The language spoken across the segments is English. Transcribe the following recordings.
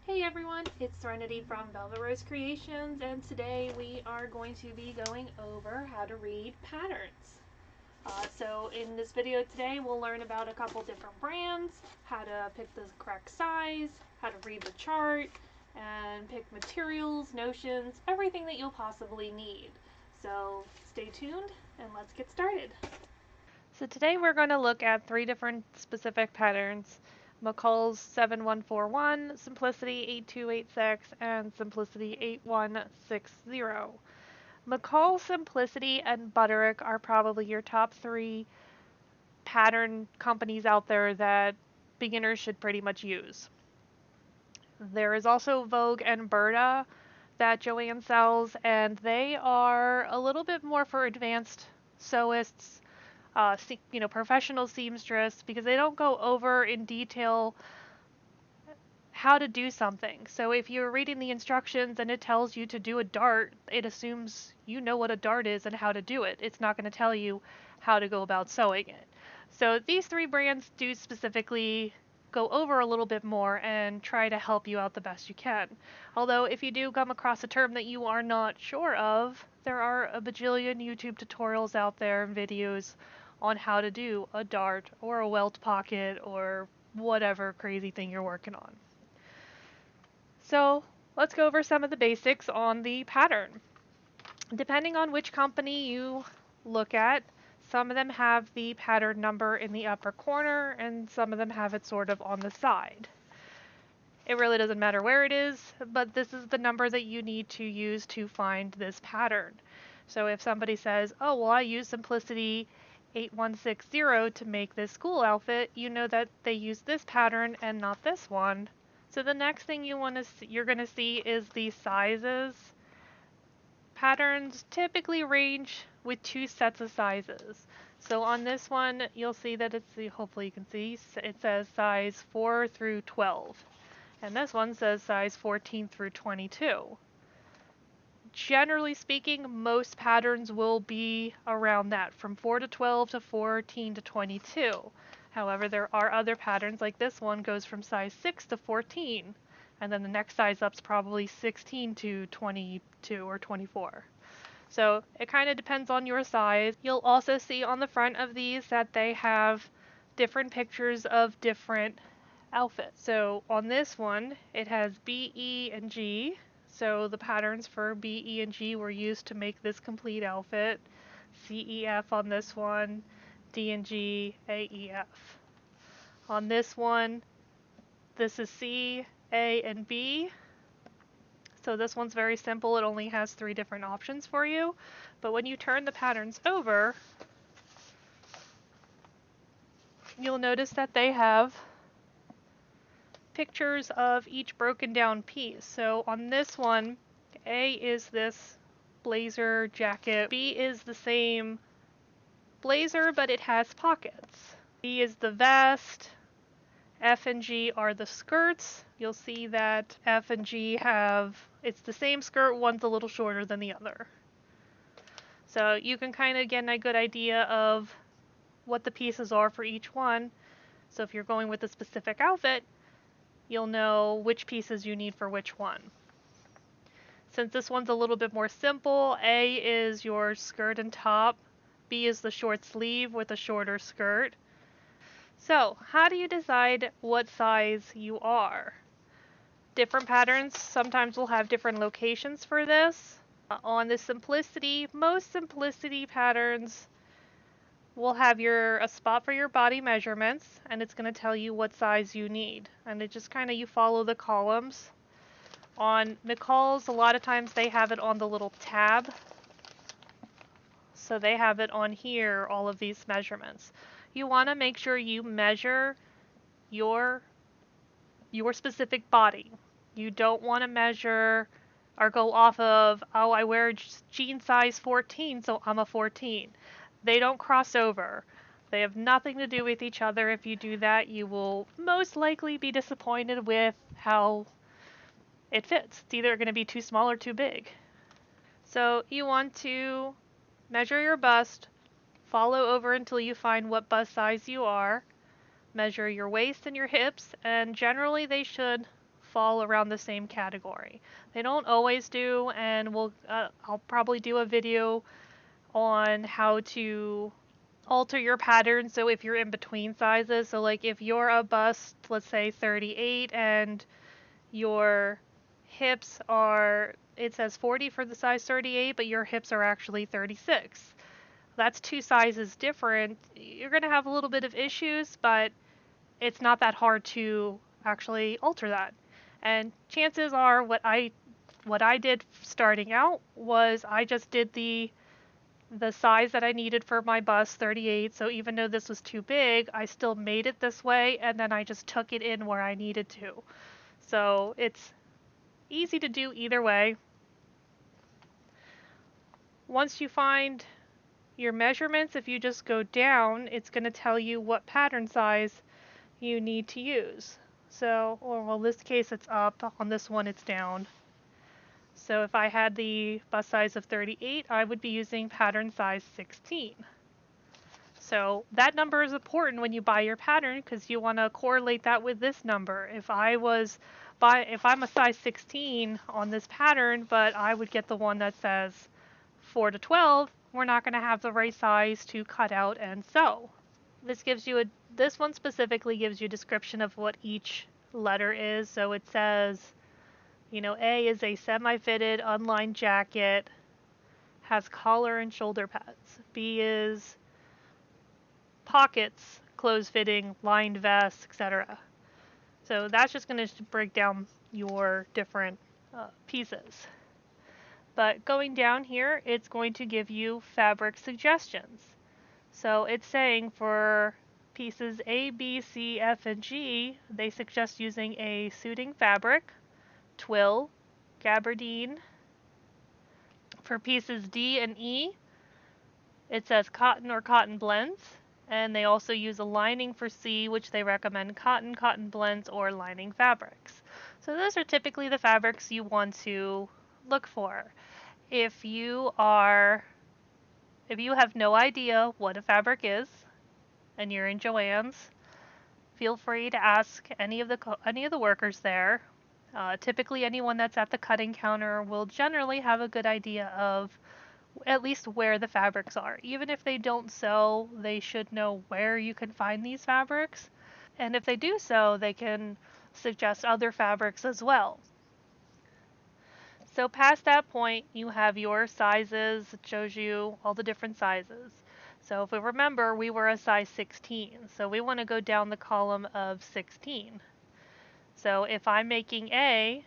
Hey everyone, it's Serenity from Velvet Rose Creations, and today we are going to be going over how to read patterns. So in this video today, we'll learn about a couple different brands, how to pick the correct size, how to read the chart, and pick materials, notions, everything that you'll possibly need. So stay tuned and let's get started. So today we're going to look at three different specific patterns: McCall's 7141, Simplicity 8286, and Simplicity 8160. McCall, Simplicity, and Butterick are probably your top three pattern companies out there that beginners should pretty much use. There is also Vogue and Berta that Joanne sells, and they are a little bit more for advanced sewists, professional seamstress, because they don't go over in detail how to do something. So if you're reading the instructions and it tells you to do a dart, it assumes you know what a dart is and how to do it. It's not going to tell you how to go about sewing it. So these three brands do specifically go over a little bit more and try to help you out the best you can. Although if you do come across a term that you are not sure of, there are a bajillion YouTube tutorials out there and videos on how to do a dart or a welt pocket or whatever crazy thing you're working on. So let's go over some of the basics on the pattern. Depending on which company you look at, some of them have the pattern number in the upper corner and some of them have it sort of on the side. It really doesn't matter where it is, but this is the number that you need to use to find this pattern. So if somebody says, oh, well, I use Simplicity 8160 to make this school outfit, you know that they use this pattern and not this one. So the next thing you're going to see is the sizes. Patterns typically range with two sets of sizes. So on this one, you'll see that hopefully you can see, it says size 4 through 12. And this one says size 14 through 22. Generally speaking, most patterns will be around that, from 4 to 12 to 14 to 22. However, there are other patterns, like this one goes from size 6 to 14, and then the next size up's probably 16 to 22 or 24. So it kind of depends on your size. You'll also see on the front of these that they have different pictures of different outfits. So on this one, it has B, E, and G. So the patterns for B, E, and G were used to make this complete outfit. C, E, F on this one, D and G, A, E, F. On this one, this is C, A, and B. So this one's very simple. It only has three different options for you. But when you turn the patterns over, you'll notice that they have pictures of each broken down piece. So on this one, A is this blazer jacket. B is the same blazer, but it has pockets. B is the vest. F and G are the skirts. You'll see that F and G it's the same skirt, one's a little shorter than the other. So you can kind of get a good idea of what the pieces are for each one. So if you're going with a specific outfit, you'll know which pieces you need for which one. Since this one's a little bit more simple, A is your skirt and top, B is the short sleeve with a shorter skirt. So how do you decide what size you are? Different patterns sometimes will have different locations for this. On the Simplicity, most Simplicity patterns will have a spot for your body measurements, and it's going to tell you what size you need. And it just you follow the columns. On McCall's, a lot of times they have it on the little tab. So they have it on here, all of these measurements. You want to make sure you measure your specific body. You don't want to measure or go off of, oh, I wear jean size 14, so I'm a 14. They don't cross over. They have nothing to do with each other. If you do that, you will most likely be disappointed with how it fits. It's either going to be too small or too big. So you want to measure your bust, follow over until you find what bust size you are, measure your waist and your hips, and generally they should fall around the same category. They don't always do, and I'll probably do a video on how to alter your pattern. So if you're in between sizes, so like if you're a bust, let's say 38, and your hips are, it says 40 for the size 38, but your hips are actually 36. That's two sizes different. You're going to have a little bit of issues, but it's not that hard to actually alter that. And chances are what I did starting out was I just did the size that I needed for my bust, 38. So even though this was too big, I still made it this way, and then I just took it in where I needed to. So it's easy to do either way. Once you find your measurements, if you just go down, it's going to tell you what pattern size you need to use. So, or well, in this case it's up, on this one it's down. So if I had the bust size of 38, I would be using pattern size 16. So that number is important when you buy your pattern because you want to correlate that with this number. If I'm a size 16 on this pattern, but I would get the one that says 4 to 12, we're not going to have the right size to cut out and sew. This one specifically gives you a description of what each letter is. So it says, A is a semi-fitted unlined jacket, has collar and shoulder pads. B is pockets, close-fitting, lined vests, etc. So that's just going to break down your different pieces. But going down here, it's going to give you fabric suggestions. So it's saying for pieces A, B, C, F, and G, they suggest using a suiting fabric, twill, gabardine. For pieces D and E, it says cotton or cotton blends. And they also use a lining for C, which they recommend cotton, cotton blends, or lining fabrics. So those are typically the fabrics you want to look for. If you have no idea what a fabric is, and you're in Joann's, feel free to ask any of the workers there. Typically, anyone that's at the cutting counter will generally have a good idea of at least where the fabrics are. Even if they don't sew, they should know where you can find these fabrics. And if they do sew, they can suggest other fabrics as well. So past that point, you have your sizes. It shows you all the different sizes. So if we remember, we were a size 16. So we want to go down the column of 16. So if I'm making A,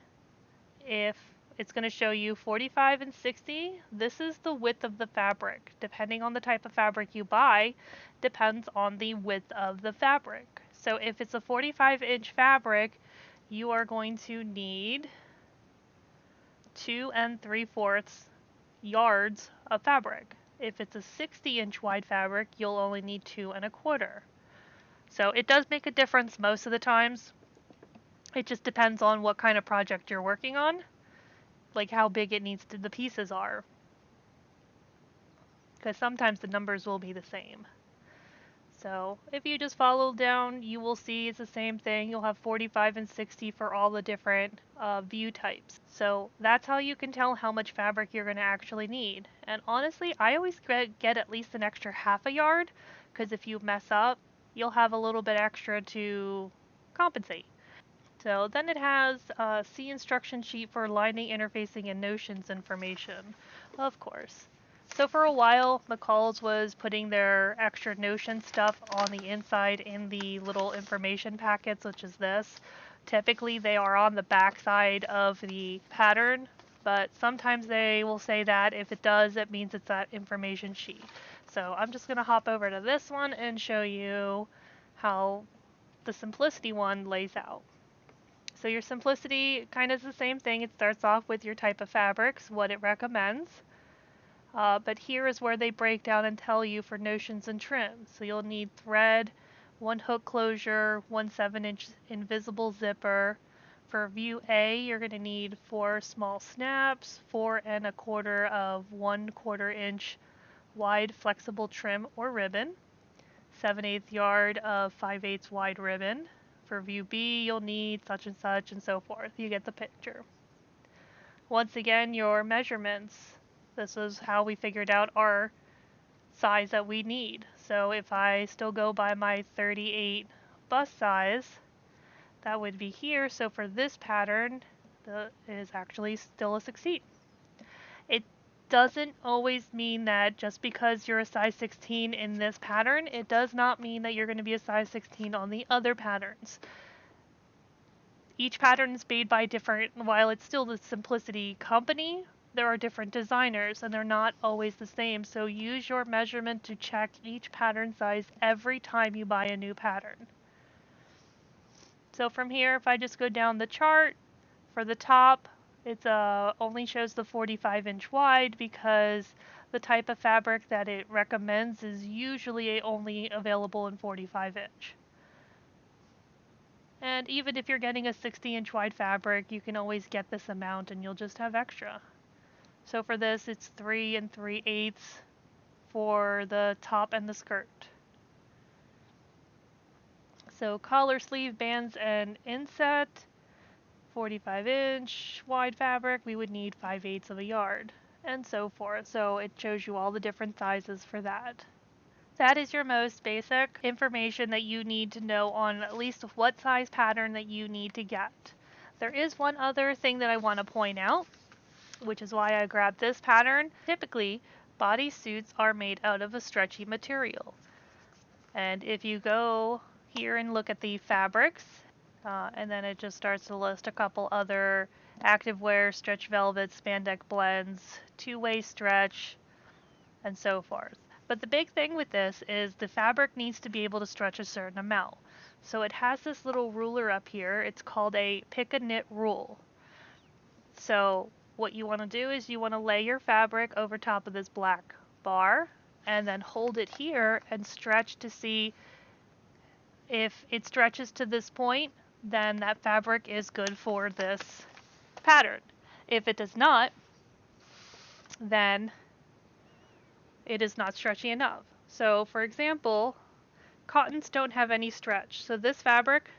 if it's going to show you 45 and 60, this is the width of the fabric. Depending on the type of fabric you buy, depends on the width of the fabric. So if it's a 45-inch fabric, you are going to need 2 3/4 yards of fabric. If it's a 60-inch wide fabric, you'll only need 2 1/4. So it does make a difference most of the times. It just depends on what kind of project you're working on, like how big the pieces are. Because sometimes the numbers will be the same. So if you just follow down, you will see it's the same thing. You'll have 45 and 60 for all the different view types. So that's how you can tell how much fabric you're going to actually need. And honestly, I always get at least an extra half a yard, because if you mess up, you'll have a little bit extra to compensate. So then it has a C instruction sheet for lining, interfacing, and notions information, of course. So for a while, McCall's was putting their extra notion stuff on the inside in the little information packets, such as this. Typically, they are on the back side of the pattern, but sometimes they will say that if it does, it means it's that information sheet. So I'm just going to hop over to this one and show you how the Simplicity one lays out. So your Simplicity kind of is the same thing. It starts off with your type of fabrics, what it recommends. But here is where they break down and tell you for notions and trims. So you'll need thread, 1 hook closure, 1 7-inch invisible zipper. For view A, you're going to need 4 small snaps, 4 1/4 of 1/4 inch wide flexible trim or ribbon, 7/8 yard of 5/8 wide ribbon, For view B, you'll need such and so forth. You get the picture. Once again, your measurements. This is how we figured out our size that we need. So if I still go by my 38 bust size, that would be here. So for this pattern, it is actually still a succeed. It doesn't always mean that just because you're a size 16 in this pattern, it does not mean that you're going to be a size 16 on the other patterns. Each pattern is made by different, while it's still the Simplicity company, there are different designers and they're not always the same. So use your measurement to check each pattern size every time you buy a new pattern. So from here, if I just go down the chart, for the top, it only shows the 45-inch wide because the type of fabric that it recommends is usually only available in 45-inch. And even if you're getting a 60-inch wide fabric, you can always get this amount and you'll just have extra. So for this, it's 3 3/8 for the top and the skirt. So collar, sleeve, bands, and inset, 45-inch wide fabric, we would need 5/8 of a yard, and so forth. So it shows you all the different sizes for that. That is your most basic information that you need to know on at least what size pattern that you need to get. There is one other thing that I want to point out, which is why I grabbed this pattern. Typically, bodysuits are made out of a stretchy material. And if you go here and look at the fabrics, and then it just starts to list a couple other activewear, stretch velvet, spandex blends, two-way stretch, and so forth. But the big thing with this is the fabric needs to be able to stretch a certain amount. So it has this little ruler up here. It's called a pick a knit rule. So what you want to do is you want to lay your fabric over top of this black bar and then hold it here and stretch to see if it stretches to this point, then that fabric is good for this pattern. If it does not, then it is not stretchy enough. So for example, cottons don't have any stretch. So this fabric,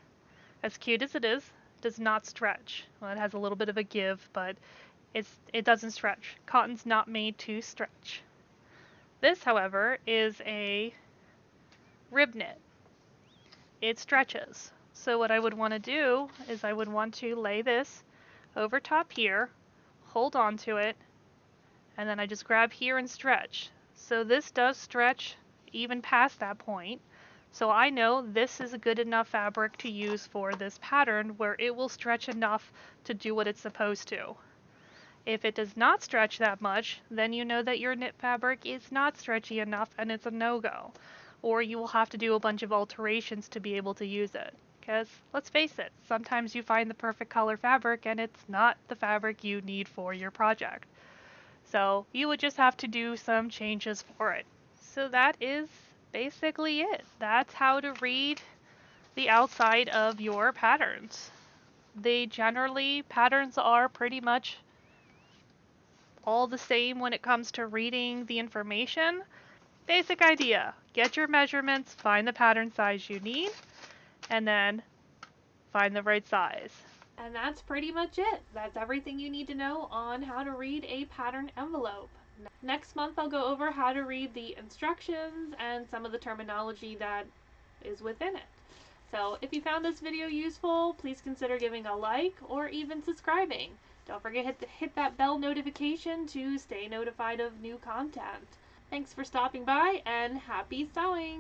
as cute as it is, does not stretch. Well, it has a little bit of a give, but it doesn't stretch. Cotton's not made to stretch. This, however, is a rib knit. It stretches. So what I would want to do is I would want to lay this over top here, hold on to it, and then I just grab here and stretch. So this does stretch even past that point. So I know this is a good enough fabric to use for this pattern where it will stretch enough to do what it's supposed to. If it does not stretch that much, then you know that your knit fabric is not stretchy enough and it's a no-go. Or you will have to do a bunch of alterations to be able to use it. Because, let's face it, sometimes you find the perfect color fabric and it's not the fabric you need for your project. So you would just have to do some changes for it. So that is basically it. That's how to read the outside of your patterns. Patterns are pretty much all the same when it comes to reading the information. Basic idea, get your measurements, find the pattern size you need, and then find the right size. And that's pretty much it. That's everything you need to know on how to read a pattern envelope. Next month I'll go over how to read the instructions and some of the terminology that is within it. So if you found this video useful, please consider giving a like or even subscribing. Don't forget to hit that bell notification to stay notified of new content. Thanks for stopping by and happy sewing!